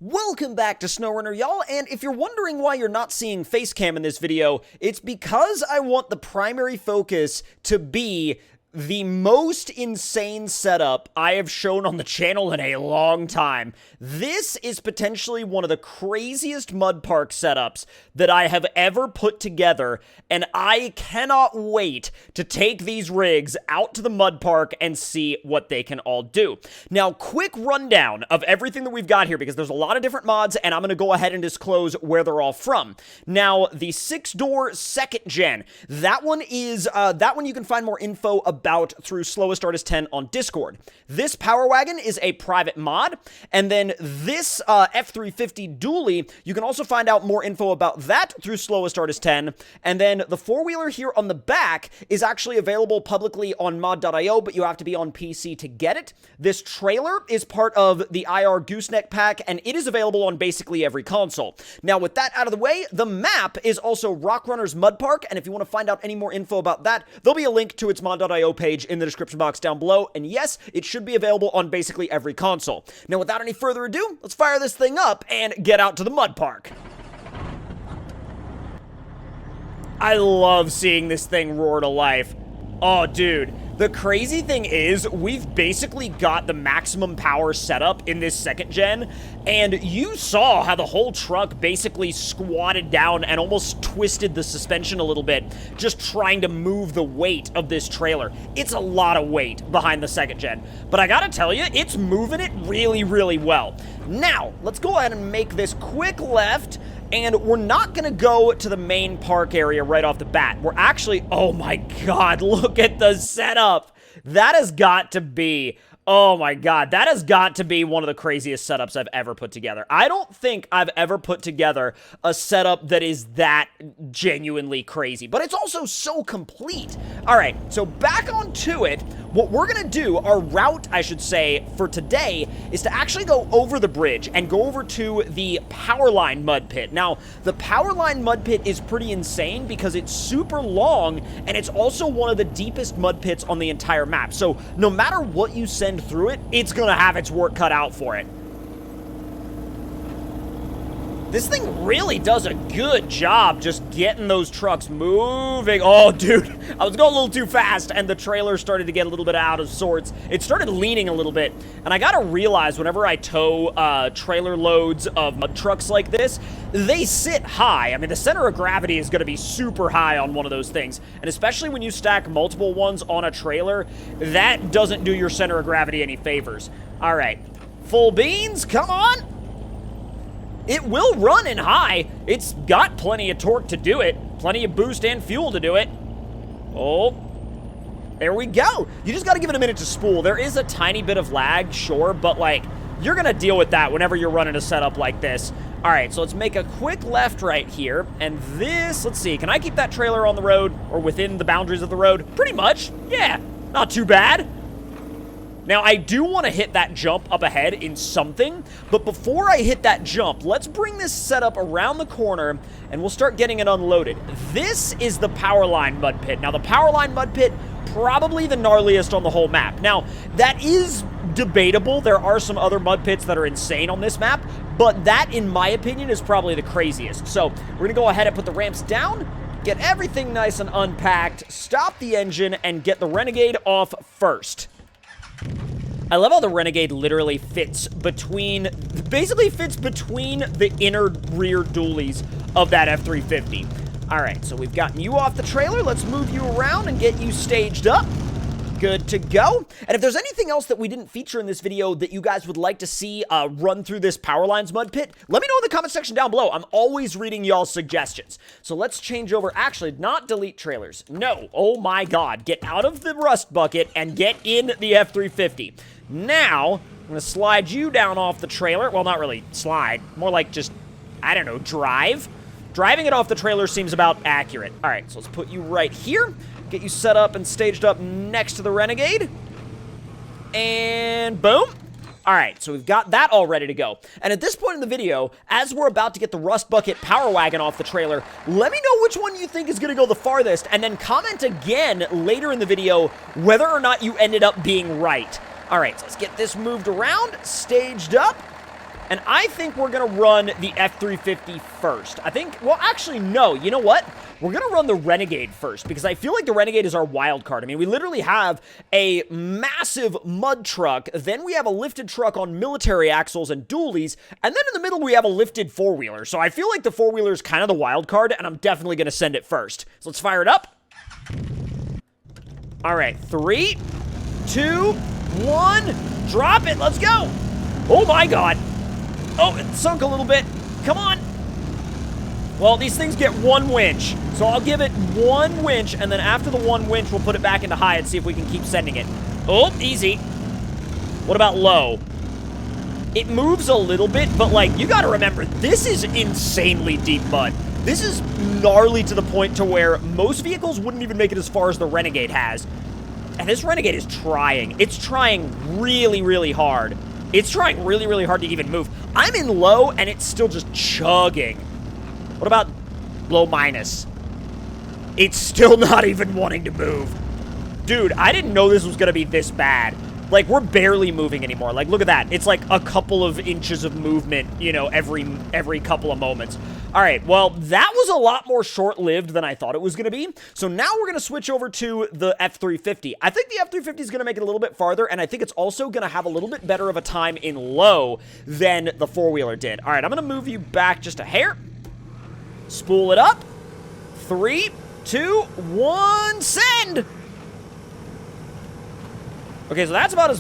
Welcome back to SnowRunner, y'all, and if you're wondering why you're not seeing Facecam in this video, it's because I want the primary focus to be the most insane setup I have shown on the channel in a long time. This is potentially one of the craziest mud park setups that I have ever put together, and I cannot wait to take these rigs out to the mud park and see what they can all do. Now, quick rundown of everything that we've got here, because there's a lot of different mods, and I'm going to go ahead and disclose where they're all from. Now, the 6-door 2nd gen, that one you can find more info about through Slowest Artist 10 on Discord. This Powerwagon is a private mod, and then this F350 dually, you can also find out more info about that through Slowest Artist 10, and then the 4-wheeler here on the back is actually available publicly on mod.io, but you have to be on PC to get it. This trailer is part of the IR Gooseneck pack, and it is available on basically every console. Now, with that out of the way, the map is also Rockrunner's Mud Park, and if you want to find out any more info about that, there'll be a link to its mod.io page in the description box down below, and yes, it should be available on basically every console. Now, without any further ado, let's fire this thing up and get out to the mud park. I love seeing this thing roar to life. Oh, dude. The crazy thing is, we've basically got the maximum power setup in this 2nd gen, and you saw how the whole truck basically squatted down and almost twisted the suspension a little bit, just trying to move the weight of this trailer. It's a lot of weight behind the 2nd gen, but I gotta tell you, it's moving it really, really well. Now, let's go ahead and make this quick left, and we're not gonna go to the main park area right off the bat. We're actually, oh my god, look at the setup. That has got to be, oh my god, that has got to be one of the craziest setups I've ever put together. I don't think I've ever put together a setup that is that genuinely crazy, but it's also so complete. All right, so back onto it. What we're gonna do, our route, I should say, for today is to actually go over the bridge and go over to the Powerline mud pit. Now, the Powerline mud pit is pretty insane because it's super long and it's also one of the deepest mud pits on the entire map. So no matter what you send through it, it's gonna have its work cut out for it. This thing really does a good job just getting those trucks moving. Oh, dude, I was going a little too fast, and the trailer started to get a little bit out of sorts. It started leaning a little bit, and I gotta realize whenever I tow trailer loads of mud trucks like this, they sit high. I mean, the center of gravity is gonna be super high on one of those things, and especially when you stack multiple ones on a trailer, that doesn't do your center of gravity any favors. All right, full beans, come on. It will run in high. It's got plenty of torque to do it. Plenty of boost and fuel to do it. Oh, there we go. You just got to give it a minute to spool. There is a tiny bit of lag, sure, but like, you're going to deal with that whenever you're running a setup like this. All right, so let's make a quick left right here. And this, let's see, can I keep that trailer on the road or within the boundaries of the road? Pretty much, yeah, not too bad. Now, I do want to hit that jump up ahead in something, but before I hit that jump, let's bring this setup around the corner, and we'll start getting it unloaded. This is the Powerline mud pit. Now, the Powerline mud pit, probably the gnarliest on the whole map. Now, that is debatable. There are some other mud pits that are insane on this map, but that, in my opinion, is probably the craziest. So, we're going to go ahead and put the ramps down, get everything nice and unpacked, stop the engine, and get the Renegade off first. I love how the Renegade literally basically fits between the inner rear dualies of that F350. All right, so we've gotten you off the trailer. Let's move you around and get you staged up. Good to go. And if there's anything else that we didn't feature in this video that you guys would like to see run through this Powerlines mud pit, let me know in the comment section down below. I'm always reading y'all's suggestions. So let's change over. Actually, not delete trailers. No. Oh my god. Get out of the rust bucket and get in the F350. Now, I'm going to slide you down off the trailer. Well, not really slide. More like just, I don't know, drive. Driving it off the trailer seems about accurate. All right, so let's put you right here. Get you set up and staged up next to the Renegade. And boom. All right, so we've got that all ready to go. And at this point in the video, as we're about to get the Rust Bucket Powerwagon off the trailer, let me know which one you think is going to go the farthest, and then comment again later in the video whether or not you ended up being right. All right, so let's get this moved around, staged up. And I think we're going to run the F-350 first. I think, well, actually, no. You know what? We're going to run the Renegade first because I feel like the Renegade is our wild card. I mean, we literally have a massive mud truck. Then we have a lifted truck on military axles and dualies. And then in the middle, we have a lifted four-wheeler. So I feel like the four-wheeler is kind of the wild card, and I'm definitely going to send it first. So let's fire it up. All right, 3, 2, 1. Drop it. Let's go. Oh, my God. Oh, it sunk a little bit. Come on. Well, these things get one winch. So I'll give it one winch, and then after the one winch, we'll put it back into high and see if we can keep sending it. Oh, easy. What about low? It moves a little bit, but, like, you gotta remember, this is insanely deep mud. This is gnarly to the point to where most vehicles wouldn't even make it as far as the Renegade has. And this Renegade is trying. It's trying really, really hard. It's trying really, really hard to even move. I'm in low, and it's still just chugging. What about low minus? It's still not even wanting to move. Dude, I didn't know this was going to be this bad. Like, we're barely moving anymore. Like, look at that. It's like a couple of inches of movement, you know, every couple of moments. All right, well, that was a lot more short-lived than I thought it was going to be. So now we're going to switch over to the F-350. I think the F-350 is going to make it a little bit farther, and I think it's also going to have a little bit better of a time in low than the four-wheeler did. All right, I'm going to move you back just a hair. Spool it up. 3, 2, 1, send! Okay, so that's about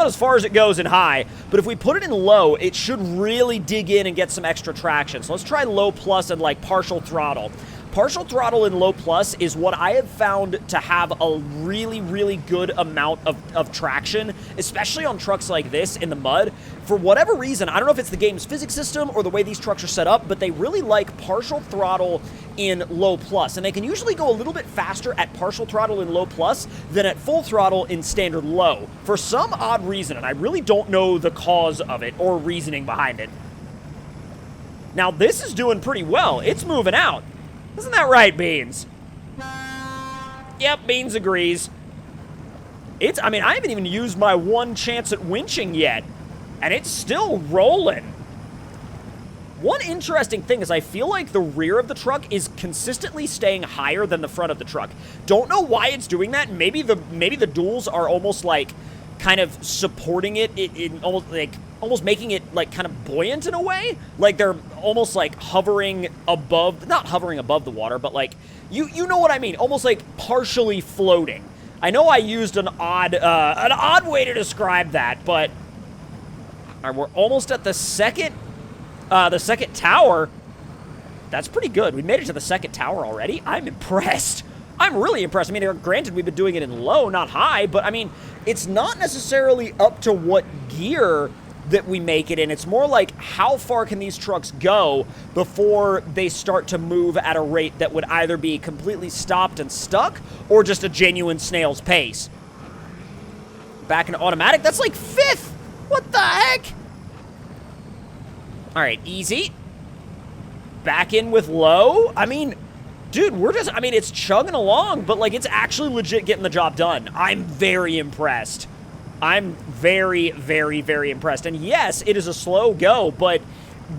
as far as it goes in high, but if we put it in low, it should really dig in and get some extra traction. So let's try low plus and like partial throttle. Partial throttle in low plus is what I have found to have a really, really good amount of traction, especially on trucks like this in the mud. For whatever reason, I don't know if it's the game's physics system or the way these trucks are set up, but they really like partial throttle in low plus, and they can usually go a little bit faster at partial throttle in low plus than at full throttle in standard low, for some odd reason, and I really don't know the cause of it or reasoning behind it. Now, this is doing pretty well. It's moving out. Isn't that right, Beans? Yep, Beans agrees. I mean, I haven't even used my one chance at winching yet, and it's still rolling. One interesting thing is I feel like the rear of the truck is consistently staying higher than the front of the truck. Don't know why it's doing that. Maybe the duals are almost like kind of supporting it in almost making it like kind of buoyant in a way. Like they're almost like hovering above, not hovering above the water, but like you know what I mean, almost like partially floating. I know I used an odd way to describe that, but all right, we're almost at the second tower. That's pretty good. We made it to the second tower already. I'm impressed. I'm really impressed. I mean, granted, we've been doing it in low, not high, but I mean, it's not necessarily up to what gear that we make it in. It's more like how far can these trucks go before they start to move at a rate that would either be completely stopped and stuck or just a genuine snail's pace. Back in automatic, that's like fifth. What the heck? All right, easy. Back in with low. I mean, dude, it's chugging along, but like it's actually legit getting the job done. I'm very impressed. I'm very, very, very impressed. And yes, it is a slow go, but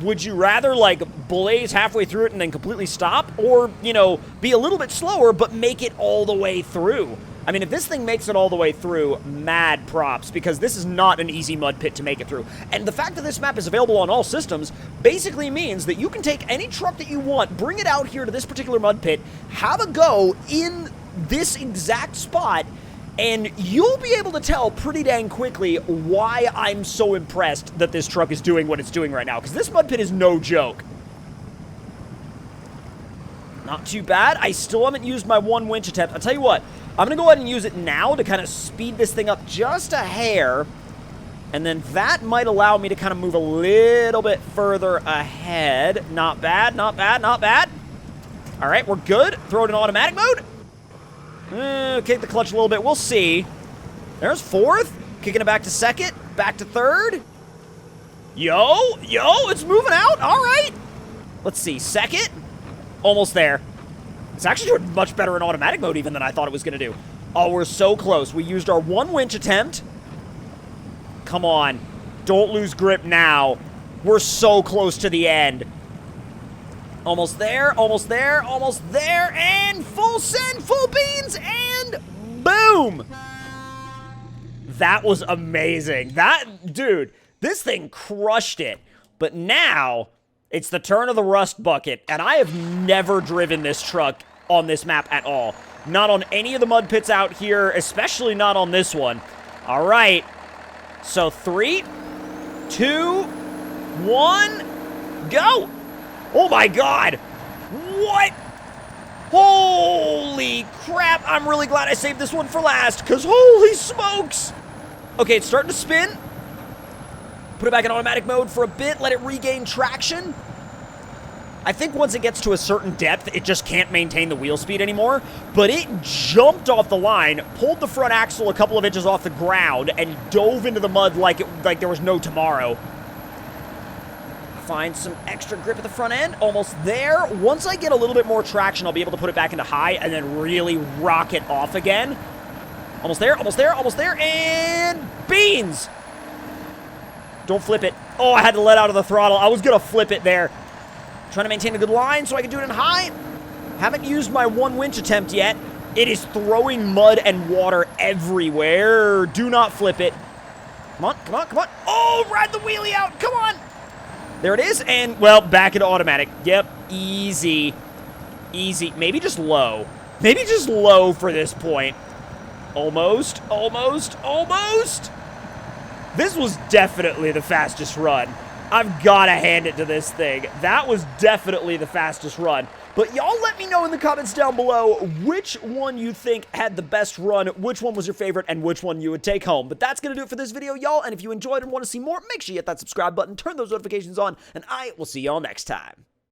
would you rather like blaze halfway through it and then completely stop, or, you know, be a little bit slower but make it all the way through? I mean, if this thing makes it all the way through, mad props, because this is not an easy mud pit to make it through. And the fact that this map is available on all systems basically means that you can take any truck that you want, bring it out here to this particular mud pit, have a go in this exact spot, and you'll be able to tell pretty dang quickly why I'm so impressed that this truck is doing what it's doing right now, because this mud pit is no joke. Not too bad. I still haven't used my one winch attempt. I'll tell you what, I'm going to go ahead and use it now to kind of speed this thing up just a hair, and then that might allow me to kind of move a little bit further ahead. Not bad, not bad, not bad. All right, we're good. Throw it in automatic mode. Kick the clutch a little bit. We'll see. There's fourth. Kicking it back to second. Back to third. Yo, it's moving out. All right. Let's see. Second. Almost there. It's actually doing much better in automatic mode even than I thought it was going to do. Oh, we're so close. We used our one winch attempt. Come on. Don't lose grip now. We're so close to the end. Almost there, almost there, almost there, and full send, full beans, and boom! That was amazing. Dude, this thing crushed it. But now, it's the turn of the rust bucket, and I have never driven this truck on this map at all. Not on any of the mud pits out here, especially not on this one. All right, so 3, 2, 1, go! Oh my God! What? Holy crap! I'm really glad I saved this one for last, because holy smokes! Okay, it's starting to spin. Put it back in automatic mode for a bit, let it regain traction. I think once it gets to a certain depth, it just can't maintain the wheel speed anymore. But it jumped off the line, pulled the front axle a couple of inches off the ground, and dove into the mud like there was no tomorrow. Find some extra grip at the front end. Almost there. Once I get a little bit more traction, I'll be able to put it back into high and then really rock it off again. Almost there, almost there, almost there, and beans! Don't flip it. Oh, I had to let out of the throttle. I was gonna flip it there. Trying to maintain a good line so I can do it in high. Haven't used my one winch attempt yet. It is throwing mud and water everywhere. Do not flip it. Come on, come on, come on. Oh, ride the wheelie out. Come on. There it is, and, well, back into automatic. Yep, easy. Easy. Maybe just low. Maybe just low for this point. Almost, almost, almost. This was definitely the fastest run. I've got to hand it to this thing. That was definitely the fastest run. But y'all let me know in the comments down below which one you think had the best run, which one was your favorite, and which one you would take home. But that's going to do it for this video, y'all. And if you enjoyed and want to see more, make sure you hit that subscribe button, turn those notifications on, and I will see y'all next time.